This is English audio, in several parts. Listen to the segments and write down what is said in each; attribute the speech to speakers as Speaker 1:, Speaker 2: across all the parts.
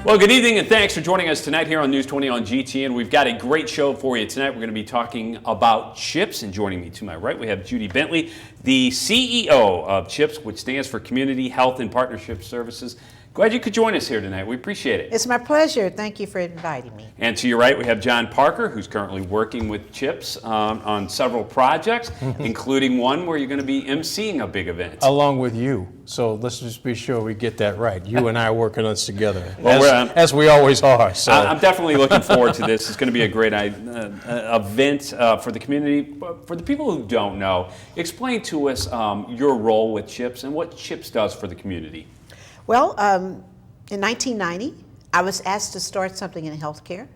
Speaker 1: Well, good evening and thanks for joining us tonight here on News 20 on GTN. We've got a great show for you tonight. We're going to be talking about CHIPS, and joining me to my right we have Judy Bentley, the CEO of CHIPS, which stands for Community Health and Partnership Services. Glad you could join us here tonight. We appreciate it.
Speaker 2: It's my pleasure. Thank you for inviting me.
Speaker 1: And to your right, we have John Parker, who's currently working with CHIPS on several projects, including one where you're going to be emceeing a big event.
Speaker 3: Along with you. So let's just be sure we get that right. You and I are working on this together,
Speaker 1: Well,
Speaker 3: as we always are. So
Speaker 1: I'm definitely looking forward to this. It's going to be a great event for the community. For the people who don't know, explain to us your role with CHIPS and what CHIPS does for the community.
Speaker 2: Well, in 1990, I was asked to start something in healthcare,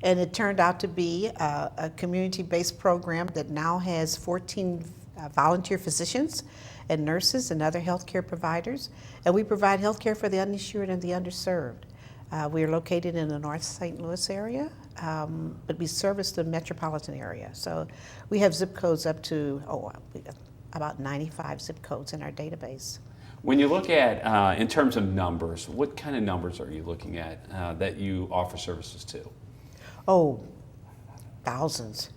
Speaker 2: and it turned out to be a community-based program that now has 14 volunteer physicians and nurses and other healthcare providers, and we provide healthcare for the uninsured and the underserved. We are located in the North St. Louis area, but we service the metropolitan area. So we have zip codes up to about 95 zip codes in our database.
Speaker 1: When you look at, in terms of numbers, what kind of numbers are you looking at that you offer services to?
Speaker 2: Oh, thousands.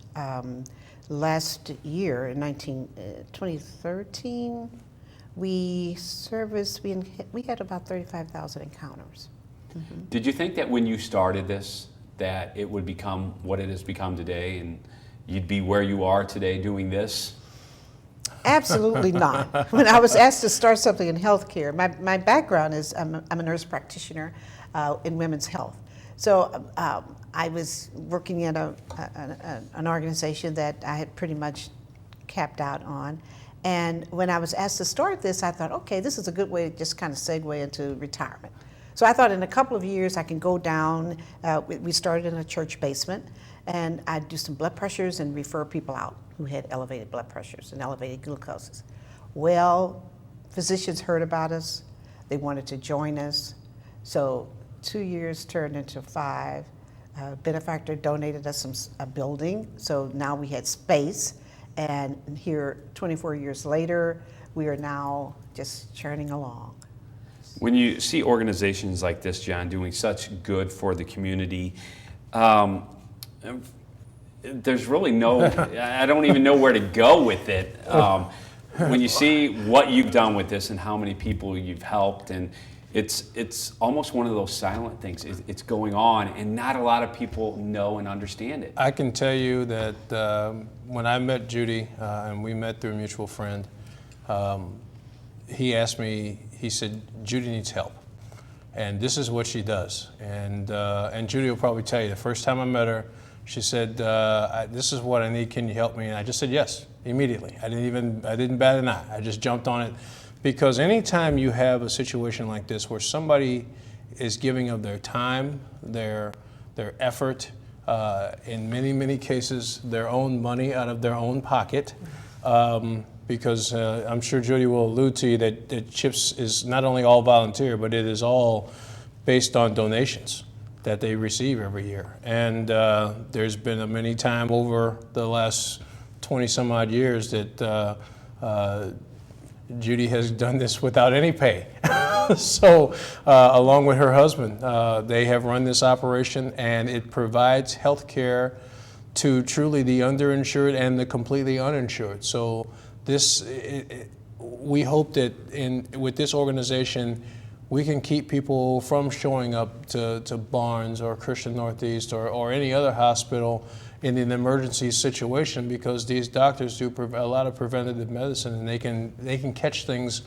Speaker 2: Last year, in 2013, we had about 35,000 encounters. Mm-hmm.
Speaker 1: Did you think that when you started this, that it would become what it has become today, and you'd be where you are today doing this?
Speaker 2: Absolutely not. When I was asked to start something in healthcare, my background is I'm a nurse practitioner in women's health. So I was working in an organization that I had pretty much capped out on. And when I was asked to start this, I thought, okay, this is a good way to just kind of segue into retirement. So I thought in a couple of years I can go down. We started in a church basement, and I'd do some blood pressures and refer people out who had elevated blood pressures and elevated glucoses. Well, physicians heard about us. They wanted to join us. So 2 years turned into 5. Benefactor donated us a building, so now we had space. And here, 24 years later, we are now just churning along.
Speaker 1: When you see organizations like this, John, doing such good for the community, there's really no, I don't even know where to go with it. When you see what you've done with this and how many people you've helped, and it's almost one of those silent things. It's going on, and not a lot of people know and understand it.
Speaker 3: I can tell you that when I met Judy, and we met through a mutual friend, he asked me, he said, Judy needs help. And this is what she does. And Judy will probably tell you, the first time I met her, she said, this is what I need, can you help me? And I just said yes, immediately. I didn't bat an eye, I just jumped on it. Because anytime you have a situation like this where somebody is giving of their time, their effort, in many cases, their own money out of their own pocket, because I'm sure Judy will allude to you that CHIPS is not only all volunteer, but it is all based on donations that they receive every year. And there's been a many time over the last 20 some odd years that Judy has done this without any pay. So along with her husband, they have run this operation, and it provides health care to truly the underinsured and the completely uninsured. So we hope that with this organization, we can keep people from showing up to Barnes or Christian Northeast or any other hospital in an emergency situation, because these doctors do a lot of preventative medicine, and they can catch things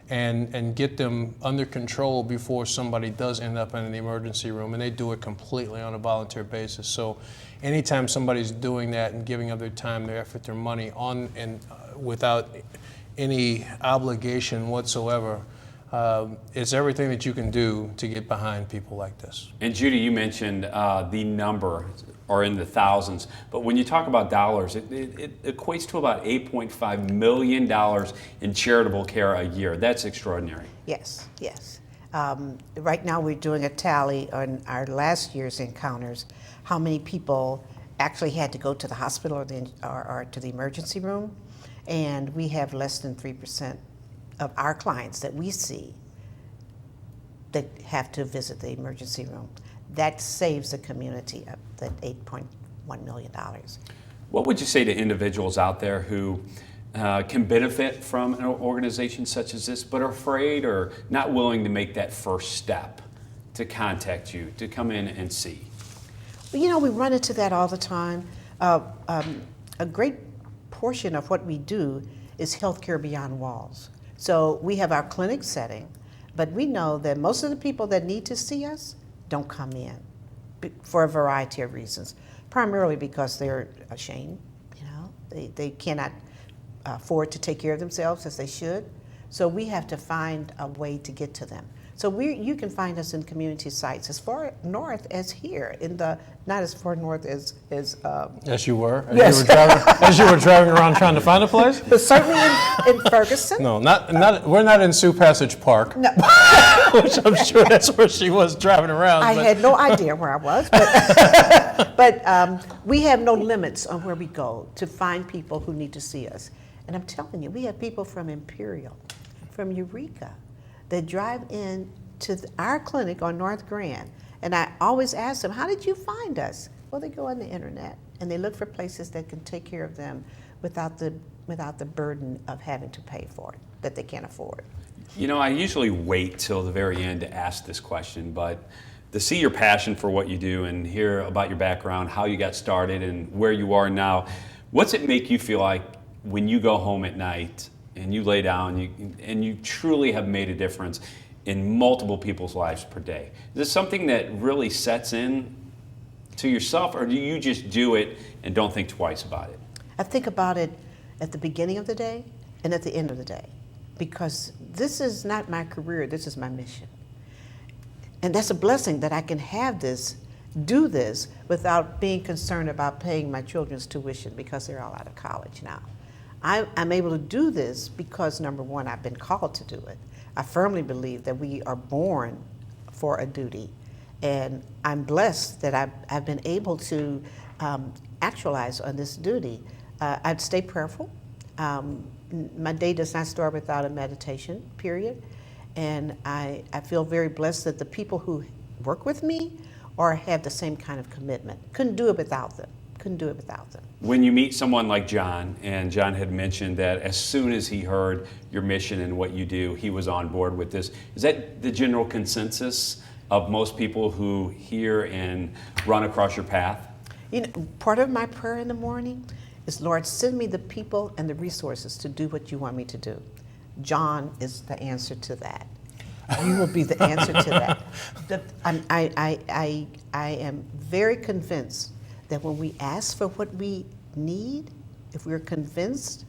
Speaker 3: and get them under control before somebody does end up in an emergency room, and they do it completely on a volunteer basis. So anytime somebody's doing that and giving up their time, their effort, their money without any obligation whatsoever, it's everything that you can do to get behind people like this.
Speaker 1: And Judy, you mentioned the number are in the thousands, but when you talk about dollars, it equates to about $8.5 million in charitable care a year. That's extraordinary.
Speaker 2: Yes. Right now we're doing a tally on our last year's encounters, how many people actually had to go to the hospital or to the emergency room, and we have less than 3% of our clients that we see that have to visit the emergency room. That saves the community of the $8.1 million.
Speaker 1: What would you say to individuals out there who can benefit from an organization such as this, but are afraid or not willing to make that first step to contact you, to come in and see?
Speaker 2: Well, you know, we run into that all the time. A great portion of what we do is healthcare beyond walls. So we have our clinic setting, but we know that most of the people that need to see us don't come in for a variety of reasons. Primarily because they're ashamed, you know, they cannot afford to take care of themselves as they should. So we have to find a way to get to them. So you can find us in community sites as far north as here, not as far north as
Speaker 3: As you were?
Speaker 2: Yes.
Speaker 3: As you were driving around trying to find a place?
Speaker 2: but certainly in Ferguson.
Speaker 3: No, we're not in Sioux Passage Park,
Speaker 2: No,
Speaker 3: which I'm sure that's where she was driving around.
Speaker 2: I
Speaker 3: but-
Speaker 2: had no idea where I was, but we have no limits on where we go to find people who need to see us. And I'm telling you, we have people from Imperial, from Eureka, that drive in to our clinic on North Grand. And I always ask them, how did you find us? Well, they go on the internet and they look for places that can take care of them without the burden of having to pay for it, that they can't afford.
Speaker 1: You know, I usually wait till the very end to ask this question, but to see your passion for what you do and hear about your background, how you got started and where you are now, what's it make you feel like when you go home at night and you lay down and you truly have made a difference in multiple people's lives per day? Is this something that really sets in to yourself, or do you just do it and don't think twice about it?
Speaker 2: I think about it at the beginning of the day and at the end of the day, because this is not my career, this is my mission. And that's a blessing that I can do this without being concerned about paying my children's tuition because they're all out of college now. I'm able to do this because, number one, I've been called to do it. I firmly believe that we are born for a duty, and I'm blessed that I've been able to actualize on this duty. I'd stay prayerful. My day does not start without a meditation, period. And I feel very blessed that the people who work with me or have the same kind of commitment. Couldn't do it without them.
Speaker 1: When you meet someone like John, and John had mentioned that as soon as he heard your mission and what you do, he was on board with this. Is that the general consensus of most people who hear and run across your path?
Speaker 2: You know, part of my prayer in the morning is, Lord, send me the people and the resources to do what you want me to do. John is the answer to that. You will be the answer to that. I am very convinced that when we ask for what we need, if we're convinced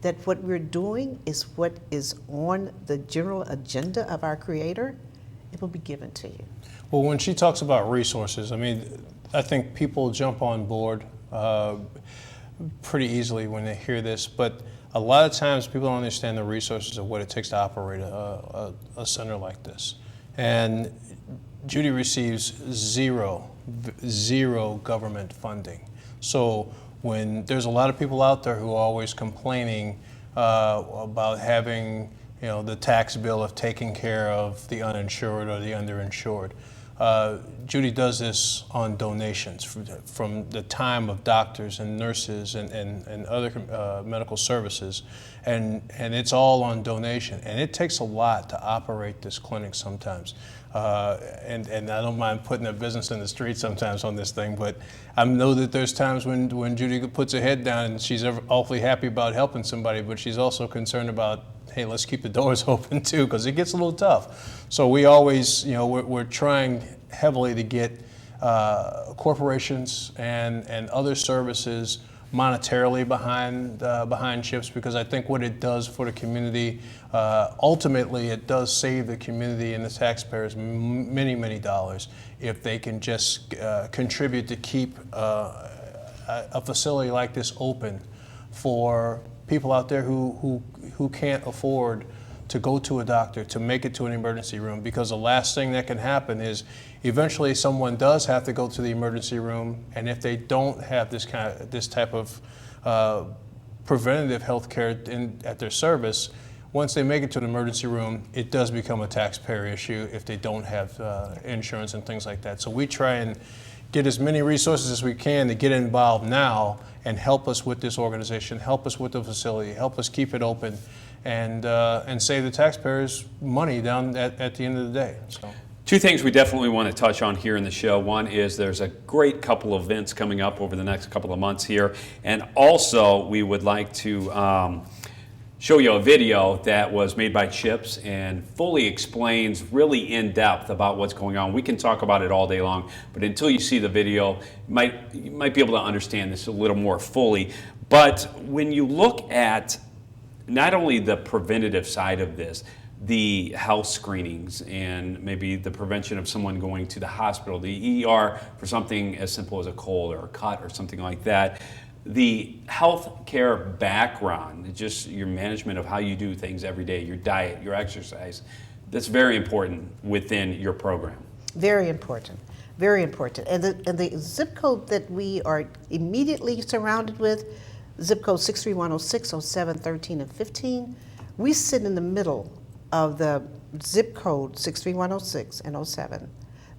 Speaker 2: that what we're doing is what is on the general agenda of our Creator, it will be given to you.
Speaker 3: Well, when she talks about resources, I mean, I think people jump on board pretty easily when they hear this, but a lot of times people don't understand the resources of what it takes to operate a center like this. And Judy receives zero government funding. So when there's a lot of people out there who are always complaining about having, you know, the tax bill of taking care of the uninsured or the underinsured, Judy does this on donations from the time of doctors and nurses and other medical services, and it's all on donation. And it takes a lot to operate this clinic sometimes. And I don't mind putting a business in the street sometimes on this thing, but I know that there's times when Judy puts her head down and she's awfully happy about helping somebody, but she's also concerned about, hey, let's keep the doors open too, because it gets a little tough. So we always, you know, we're trying heavily to get corporations and other services monetarily behind CHIPS, because I think what it does for the community, ultimately it does save the community and the taxpayers many dollars if they can just contribute to keep a facility like this open for people out there who can't afford to go to a doctor, to make it to an emergency room, because the last thing that can happen is eventually someone does have to go to the emergency room, and if they don't have this type of preventative health care at their service, once they make it to the emergency room, it does become a taxpayer issue if they don't have insurance and things like that. So we try and get as many resources as we can to get involved now and help us with this organization, help us with the facility, help us keep it open, and save the taxpayers money down at the end of the day. So.
Speaker 1: Two things we definitely want to touch on here in the show. One is there's a great couple of events coming up over the next couple of months here. And also we would like to show you a video that was made by CHIPS and fully explains really in depth about what's going on. We can talk about it all day long, but until you see the video, you might be able to understand this a little more fully. But when you look at not only the preventative side of this, the health screenings and maybe the prevention of someone going to the hospital, the ER for something as simple as a cold or a cut or something like that, the health care background, just your management of how you do things every day, your diet, your exercise, that's very important within your program.
Speaker 2: Very important, very important. And the zip code that we are immediately surrounded with, zip code 63106, 07, 13, and 15, we sit in the middle of the zip code 63106 and 07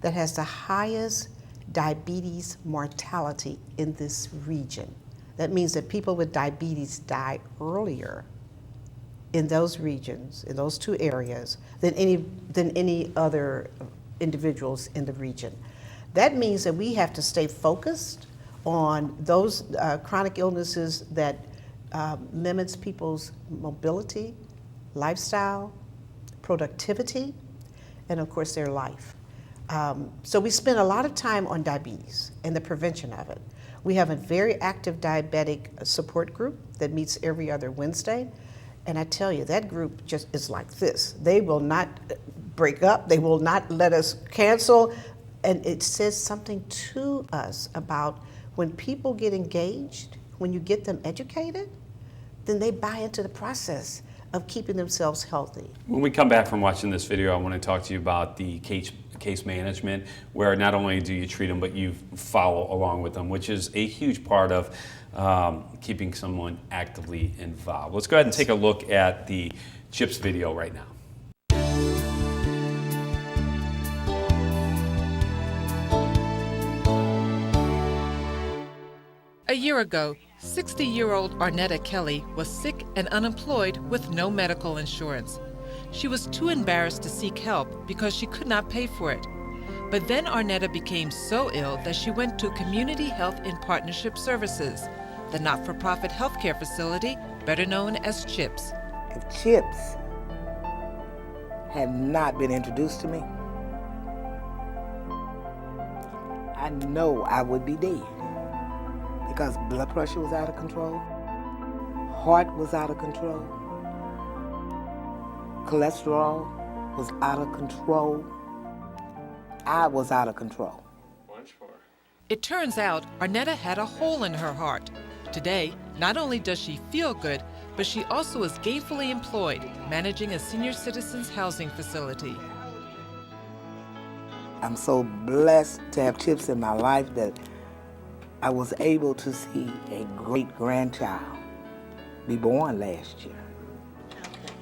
Speaker 2: that has the highest diabetes mortality in this region. That means that people with diabetes die earlier in those regions, in those two areas, than any other individuals in the region. That means that we have to stay focused on those chronic illnesses that limits people's mobility, lifestyle, productivity, and of course their life. So we spend a lot of time on diabetes and the prevention of it. We have a very active diabetic support group that meets every other Wednesday. And I tell you, that group just is like this. They will not break up. They will not let us cancel. And it says something to us about when people get engaged, when you get them educated, then they buy into the process of keeping themselves healthy.
Speaker 1: When we come back from watching this video, I want to talk to you about the case management, where not only do you treat them, but you follow along with them, which is a huge part of keeping someone actively involved. Let's go ahead and take a look at the CHIPS video right now.
Speaker 4: A year ago, 60-year-old Arnetta Kelly was sick and unemployed with no medical insurance. She was too embarrassed to seek help because she could not pay for it. But then Arnetta became so ill that she went to Community Health in Partnership Services, the not-for-profit healthcare facility better known as CHIPS.
Speaker 5: If CHIPS had not been introduced to me, I know I would be dead. Because blood pressure was out of control, heart was out of control, cholesterol was out of control, I was out of control.
Speaker 4: It turns out Arnetta had a hole in her heart. Today, not only does she feel good, but she also is gainfully employed, managing a senior citizens housing facility.
Speaker 5: I'm so blessed to have CHIPS in my life that I was able to see a great-grandchild be born last year.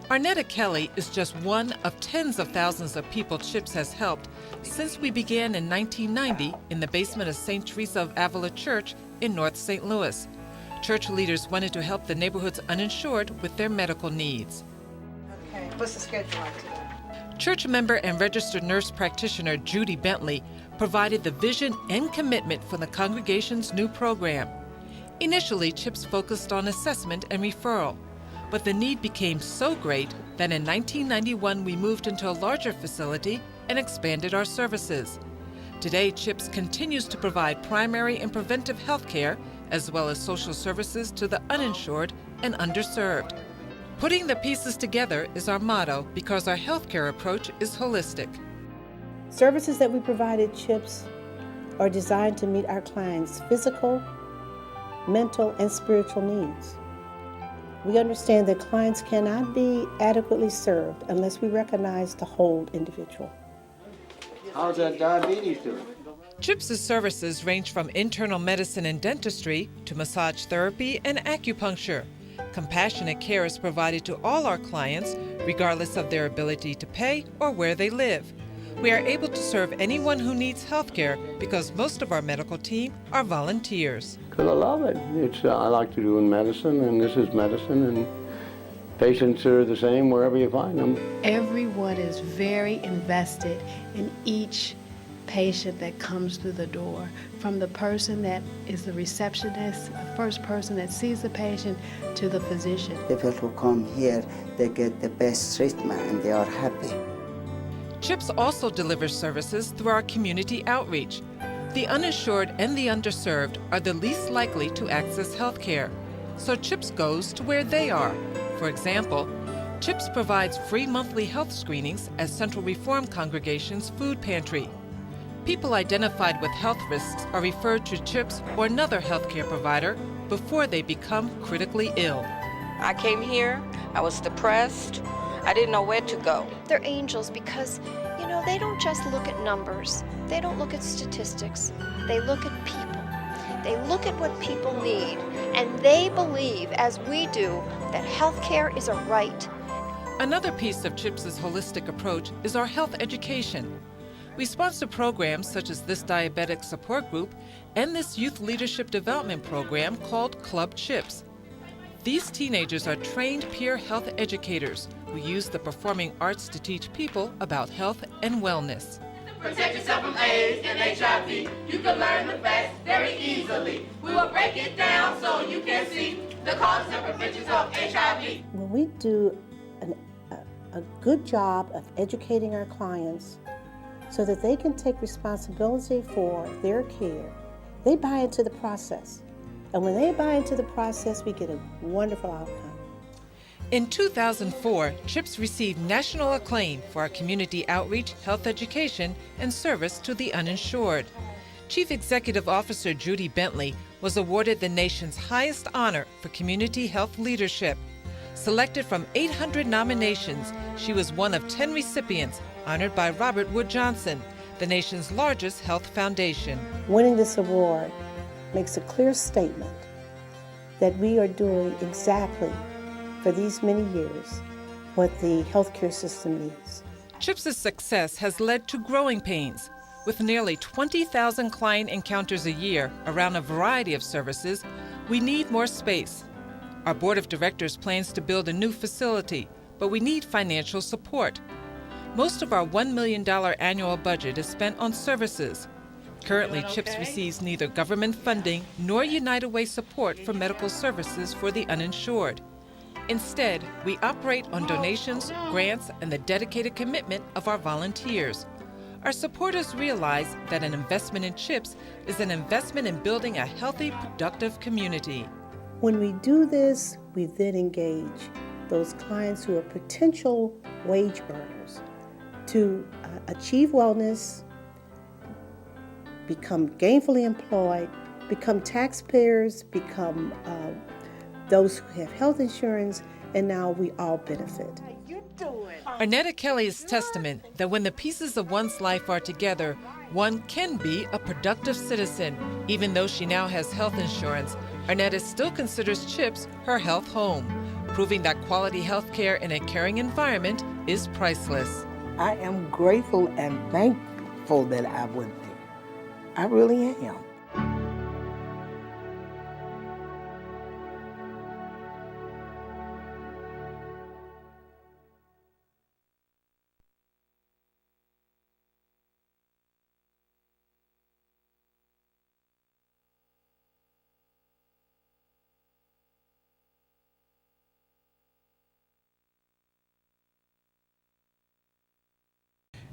Speaker 4: Arnetta Kelly is just one of tens of thousands of people CHIPS has helped since we began in 1990 in the basement of St. Teresa of Avila Church in North St. Louis. Church leaders wanted to help the neighborhood's uninsured with their medical needs.
Speaker 2: Okay, what's the schedule like today?
Speaker 4: Church member and registered nurse practitioner Judy Bentley provided the vision and commitment for the congregation's new program. Initially, CHIPS focused on assessment and referral, but the need became so great that in 1991 we moved into a larger facility and expanded our services. Today, CHIPS continues to provide primary and preventive health care as well as social services to the uninsured and underserved. Putting the pieces together is our motto because our healthcare approach is holistic.
Speaker 6: Services that we provide at CHIPS are designed to meet our clients' physical, mental, and spiritual needs. We understand that clients cannot be adequately served unless we recognize the whole individual.
Speaker 7: How's that diabetes doing?
Speaker 4: CHIPS' services range from internal medicine and dentistry to massage therapy and acupuncture. Compassionate care is provided to all our clients, regardless of their ability to pay or where they live. We are able to serve anyone who needs health care because most of our medical team are volunteers.
Speaker 7: Because I love it. I like to do in medicine, and this is medicine, and patients are the same wherever you find them.
Speaker 8: Everyone is very invested in each patient that comes through the door, from the person that is the receptionist, the first person that sees the patient, to the physician.
Speaker 9: The people who come here, they get the best treatment and they are happy.
Speaker 4: CHIPS also delivers services through our community outreach. The uninsured and the underserved are the least likely to access health care, so CHIPS goes to where they are. For example, CHIPS provides free monthly health screenings at Central Reform Congregation's food pantry. People identified with health risks are referred to CHIPS or another healthcare provider before they become critically ill.
Speaker 10: I came here, I was depressed, I didn't know where to go.
Speaker 11: They're angels because, you know, they don't just look at numbers. They don't look at statistics. They look at people. They look at what people need, and they believe, as we do, that healthcare is a right.
Speaker 4: Another piece of CHIPS's holistic approach is our health education. We sponsor programs such as this diabetic support group and this youth leadership development program called Club CHIPS. These teenagers are trained peer health educators who use the performing arts to teach people about health and wellness.
Speaker 12: Protect yourself from AIDS and HIV. You can learn the facts very easily. We will break it down so you can see the causes and preventions of HIV.
Speaker 6: When we do a good job of educating our clients so that they can take responsibility for their care, they buy into the process. And when they buy into the process, we get a wonderful outcome.
Speaker 4: In 2004, CHIPS received national acclaim for our community outreach, health education, and service to the uninsured. Chief Executive Officer Judy Bentley was awarded the nation's highest honor for community health leadership. Selected from 800 nominations, she was one of 10 recipients honored by Robert Wood Johnson, the nation's largest health foundation.
Speaker 6: Winning this award makes a clear statement that we are doing exactly for these many years what the healthcare system needs.
Speaker 4: CHIPS's success has led to growing pains. With nearly 20,000 client encounters a year around a variety of services, we need more space. Our board of directors plans to build a new facility, but we need financial support. Most of our $1 million annual budget is spent on services. Currently, CHIPS receives neither government funding nor United Way support for medical services for the uninsured. Instead, we operate on donations, grants, and the dedicated commitment of our volunteers. Our supporters realize that an investment in CHIPS is an investment in building a healthy, productive community.
Speaker 6: When we do this, we then engage those clients who are potential wage earners to achieve wellness, become gainfully employed, become taxpayers, become those who have health insurance, and now we all benefit.
Speaker 4: Arnetta Kelly is testament that when the pieces of one's life are together, one can be a productive citizen. Even though she now has health insurance, Arnetta still considers CHIPS her health home, proving that quality health care in a caring environment is priceless.
Speaker 5: I am grateful and thankful that I went there. I really am.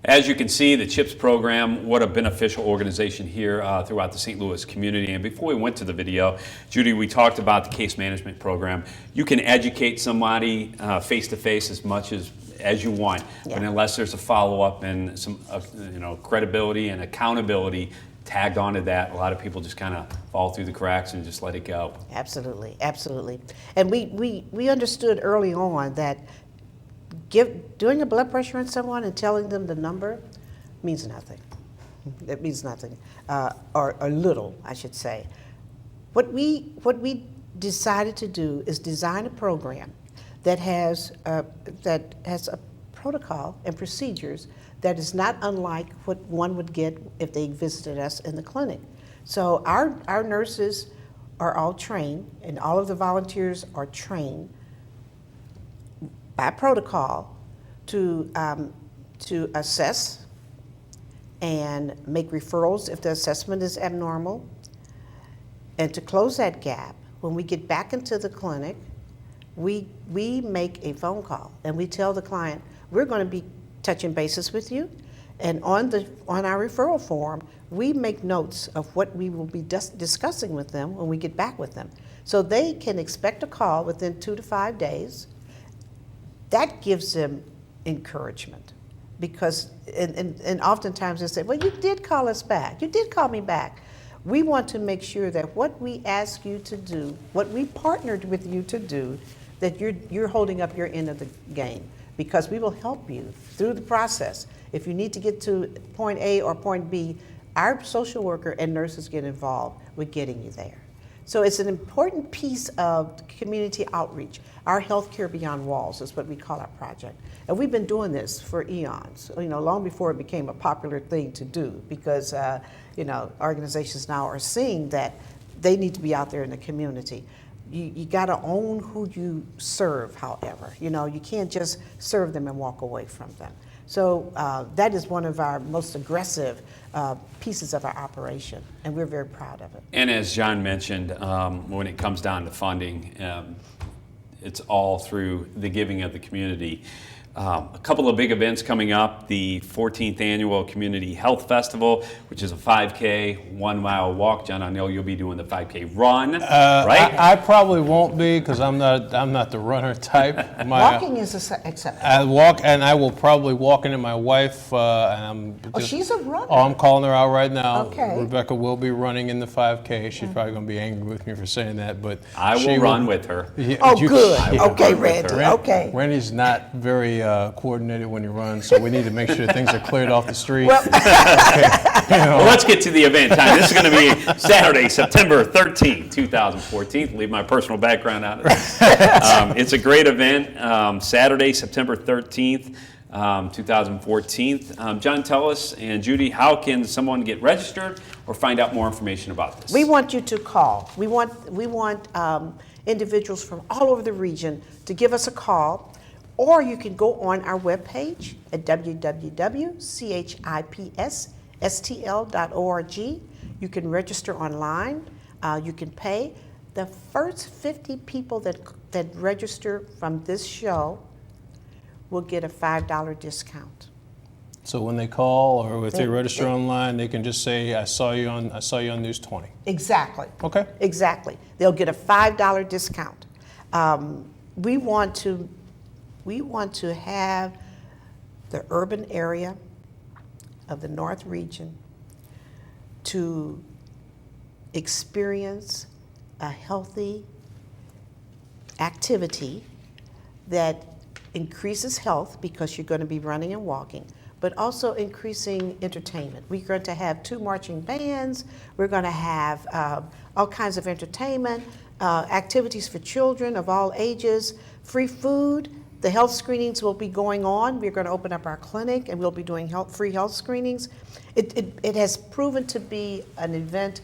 Speaker 1: As you can see, the CHIPS program, what a beneficial organization here throughout the St. Louis community. And before we went to the video, Judy, we talked about the case management program. You can educate somebody face-to-face as much as you want, but unless there's a follow-up and some credibility and accountability tagged onto that, a lot of people just kind of fall through the cracks and just let it go.
Speaker 2: Absolutely, absolutely. And we understood early on that doing a blood pressure on someone and telling them the number means nothing. It means nothing, or little, I should say. What we decided to do is design a program that has a protocol and procedures that is not unlike what one would get if they visited us in the clinic. So our nurses are all trained, and all of the volunteers are trained by protocol to assess and make referrals if the assessment is abnormal. And to close that gap, when we get back into the clinic, we make a phone call and we tell the client, we're going to be touching bases with you. And on our referral form, we make notes of what we will be discussing with them when we get back with them. So they can expect a call within 2 to 5 days. That gives them encouragement, because and oftentimes they say, well, you did call us back. You did call me back. We want to make sure that what we ask you to do, what we partnered with you to do, that you're holding up your end of the game, because we will help you through the process. If you need to get to point A or point B, our social worker and nurses get involved with getting you there. So it's an important piece of community outreach. Our Healthcare Beyond Walls is what we call our project. And we've been doing this for eons, long before it became a popular thing to do, because organizations now are seeing that they need to be out there in the community. You got to own who you serve, however. You can't just serve them and walk away from them. So that is one of our most aggressive pieces of our operation, and we're very proud of it.
Speaker 1: And as John mentioned, when it comes down to funding, it's all through the giving of the community. A couple of big events coming up: the 14th Annual Community Health Festival, which is a 5K, 1 mile walk. John, I know you'll be doing the 5K run, right?
Speaker 3: I probably won't be, because I'm not the runner type.
Speaker 2: Walking is acceptable.
Speaker 3: I walk, and I will probably walk into my wife.
Speaker 2: She's a runner.
Speaker 3: Oh, I'm calling her out right now.
Speaker 2: Okay.
Speaker 3: Rebecca will be running in the 5K. She's probably going to be angry with me for saying that, but
Speaker 1: I will run with her.
Speaker 2: Good. Okay, Randy. Okay.
Speaker 3: Randy's not very coordinated when he runs, so we need to make sure things are cleared off the street.
Speaker 1: Well, let's get to the event time. This is going to be Saturday, September 13th, 2014. Leave my personal background out of this. It's a great event. Saturday, September 13th, 2014. John, tell us, and Judy, how can someone get registered or find out more information about this?
Speaker 2: We want you to call. We want individuals from all over the region to give us a call. Or you can go on our webpage at www.chipsstl.org. You can register online. You can pay. The first 50 people that register from this show will get a $5 discount.
Speaker 3: So when they call or if they register online, they can just say, I saw you on News 20.
Speaker 2: Exactly.
Speaker 3: Okay.
Speaker 2: Exactly. They'll get a $5 discount. We want to have the urban area of the North region to experience a healthy activity that increases health, because you're going to be running and walking, but also increasing entertainment. We're going to have 2 marching bands. We're going to have all kinds of entertainment, activities for children of all ages, free food. The health screenings will be going on. We're going to open up our clinic, and we'll be doing free health screenings. It has proven to be an event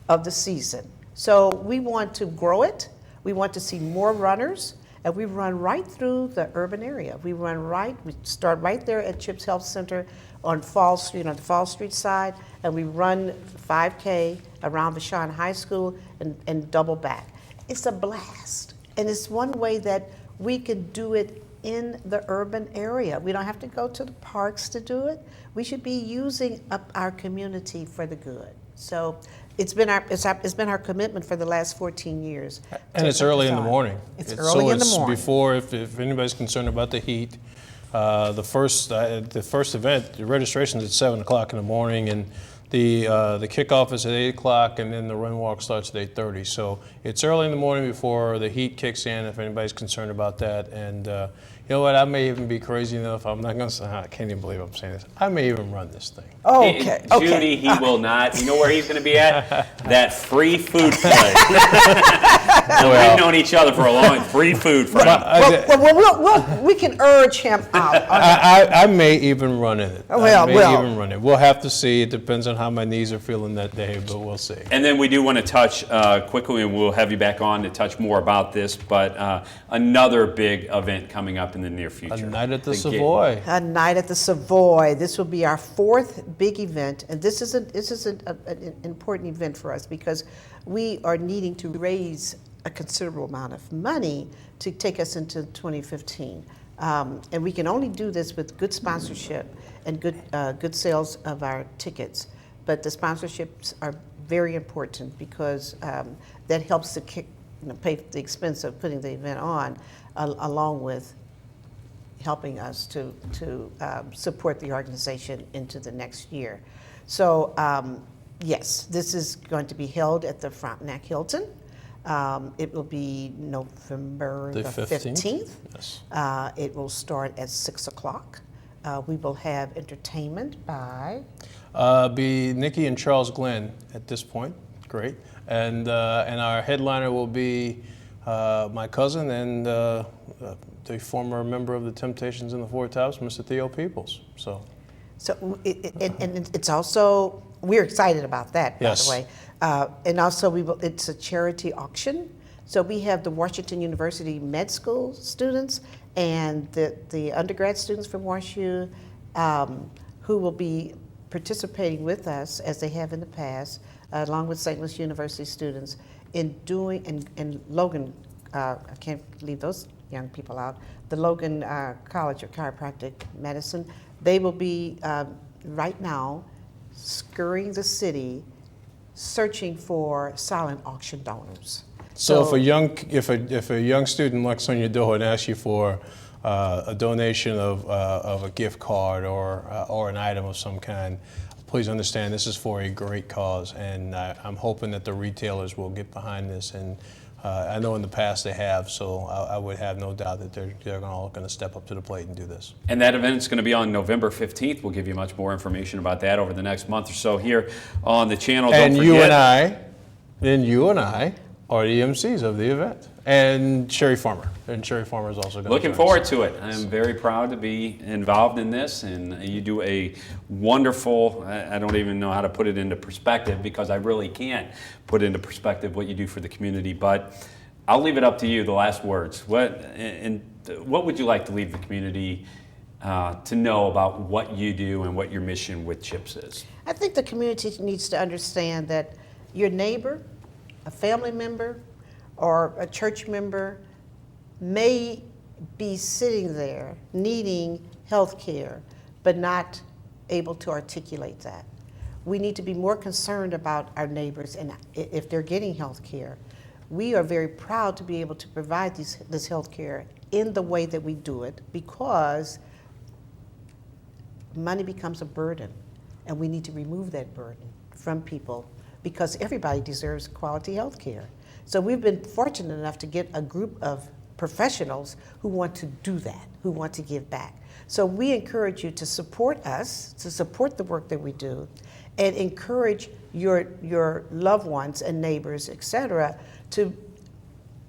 Speaker 2: of the season. So we want to grow it. We want to see more runners, and we run right through the urban area. We start right there at Chips Health Center on Fall Street, on the Fall Street side, and we run 5K around Vashon High School and double back. It's a blast, and it's one way that we can do it in the urban area. We don't have to go to the parks to do it. We should be using up our community for the good. So it's been our commitment for the last 14 years.
Speaker 3: And it's early in the morning.
Speaker 2: It's early in the morning.
Speaker 3: Before, if anybody's concerned about the heat, the first event, the registration's at 7 o'clock in the morning, and the kickoff is at 8 o'clock, and then the run walk starts at 8:30. So it's early in the morning before the heat kicks in, if anybody's concerned about that. And You know what? I may even be crazy enough. I'm not going to say, I can't even believe I'm saying this. I may even run this thing.
Speaker 2: Okay.
Speaker 1: Judy, he will not. You know where he's going to be at? That free food place. We've known each other for a long time. Free food for him.
Speaker 2: We can urge him out.
Speaker 3: I may even run in it.
Speaker 2: Well.
Speaker 3: Even run it. We'll have to see. It depends on how my knees are feeling that day, but we'll see.
Speaker 1: And then we do want to touch quickly, and we'll have you back on to touch more about this, but another big event coming up in the near future.
Speaker 3: A night at the Savoy.
Speaker 2: A night at the Savoy. This will be our 4th big event, and this is an important event for us because we are needing to raise a considerable amount of money to take us into 2015. And we can only do this with good sponsorship and good sales of our tickets. But the sponsorships are very important because that helps to pay the expense of putting the event on, along with helping us to support the organization into the next year. So yes, this is going to be held at the Frontenac Hilton. It will be November the 15th.
Speaker 3: Yes.
Speaker 2: It will start at 6 o'clock. We will have entertainment by?
Speaker 3: Be Nikki and Charles Glenn at this point. Great. And our headliner will be my cousin and the former member of the Temptations in the Four Tops, Mr. Theo Peoples. So
Speaker 2: it's also, we're excited about that,
Speaker 3: yes.
Speaker 2: By the way. And also it's a charity auction. So we have the Washington University Med School students and the undergrad students from WashU who will be participating with us, as they have in the past, along with St. Louis University students, in doing, and Logan, I can't leave those young people out, the Logan College of Chiropractic Medicine, they will be right now scurrying the city searching for silent auction donors.
Speaker 3: So if a young student knocks on your door and asks you for a donation of a gift card or an item of some kind, please understand this is for a great cause, and I'm hoping that the retailers will get behind this. And I know in the past they have, so I would have no doubt that they're all going to step up to the plate and do this.
Speaker 1: And that event is going to be on November 15th. We'll give you much more information about that over the next month or so here on the channel.
Speaker 3: And
Speaker 1: Don't forget,
Speaker 3: you and I are the MCs of the event. And Sherry Farmer. And Sherry Farmer is also going to
Speaker 1: looking forward to it. I'm very proud to be involved in this, and you do a wonderful, I don't even know how to put it into perspective because I really can't put into perspective what you do for the community, but I'll leave it up to you, the last words. What would you like to leave the community to know about what you do and what your mission with CHIPS is?
Speaker 2: I think the community needs to understand that your neighbor, a family member, or a church member may be sitting there needing health care, but not able to articulate that. We need to be more concerned about our neighbors and if they're getting health care. We are very proud to be able to provide this health care in the way that we do it because money becomes a burden, and we need to remove that burden from people because everybody deserves quality health care. So we've been fortunate enough to get a group of professionals who want to do that, who want to give back. So we encourage you to support us, to support the work that we do, and encourage your loved ones and neighbors, et cetera, to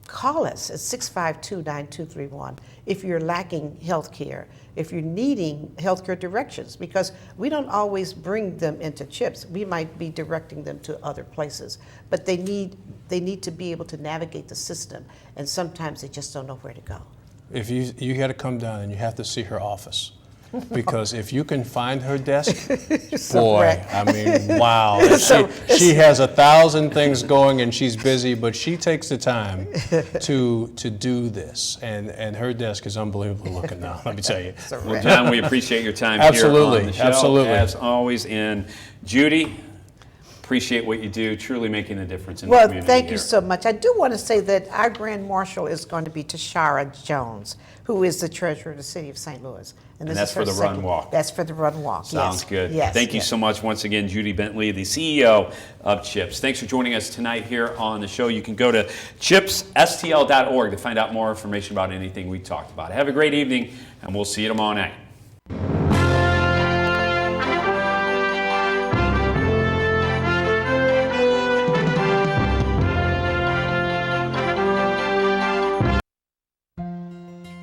Speaker 2: call us at 652-9231 if you're lacking health care, if you're needing healthcare directions, because we don't always bring them into CHIPS. We might be directing them to other places, but they need to be able to navigate the system, and sometimes they just don't know where to go.
Speaker 3: If you got to come down and you have to see her office, because if you can find her desk, boy, I mean, wow. She has 1,000 things going and she's busy, but she takes the time to do this, and her desk is unbelievable looking now, let me tell you.
Speaker 1: Well, John, we appreciate your time
Speaker 3: Absolutely,
Speaker 1: here on the show,
Speaker 3: absolutely.
Speaker 1: as always. And Judy, Appreciate what you do, truly making a difference in the
Speaker 2: Well,
Speaker 1: community
Speaker 2: thank
Speaker 1: here.
Speaker 2: you so much. I do want to say that our Grand Marshal is going to be Tashara Jones, who is the treasurer of the city of St. Louis.
Speaker 1: And
Speaker 2: this
Speaker 1: that's
Speaker 2: is her
Speaker 1: for the Run
Speaker 2: second-
Speaker 1: Walk.
Speaker 2: That's for the Run Walk,
Speaker 1: Sounds
Speaker 2: yes.
Speaker 1: good.
Speaker 2: Yes,
Speaker 1: Thank you
Speaker 2: yes.
Speaker 1: so much once again, Judy Bentley, the CEO of CHIPS. Thanks for joining us tonight here on the show. You can go to chipsstl.org to find out more information about anything we talked about. Have a great evening, and we'll see you tomorrow night.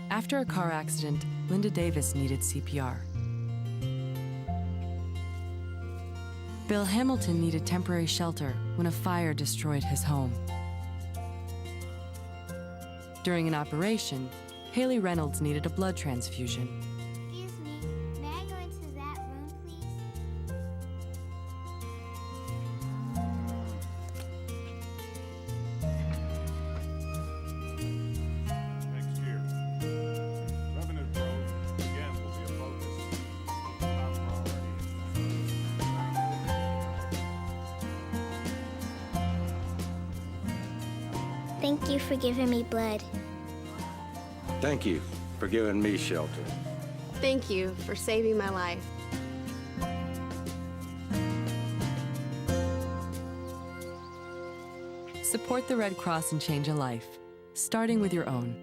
Speaker 13: After a car accident, Linda Davis needed CPR. Bill Hamilton needed temporary shelter when a fire destroyed his home. During an operation, Haley Reynolds needed a blood transfusion.
Speaker 14: Excuse me, may I go into that room, please?
Speaker 15: Next year, revenue growth again will be a focus of top priority.
Speaker 14: Thank you for giving me blood.
Speaker 16: Thank you for giving me shelter.
Speaker 17: Thank you for saving my life.
Speaker 13: Support the Red Cross and change a life, starting with your own.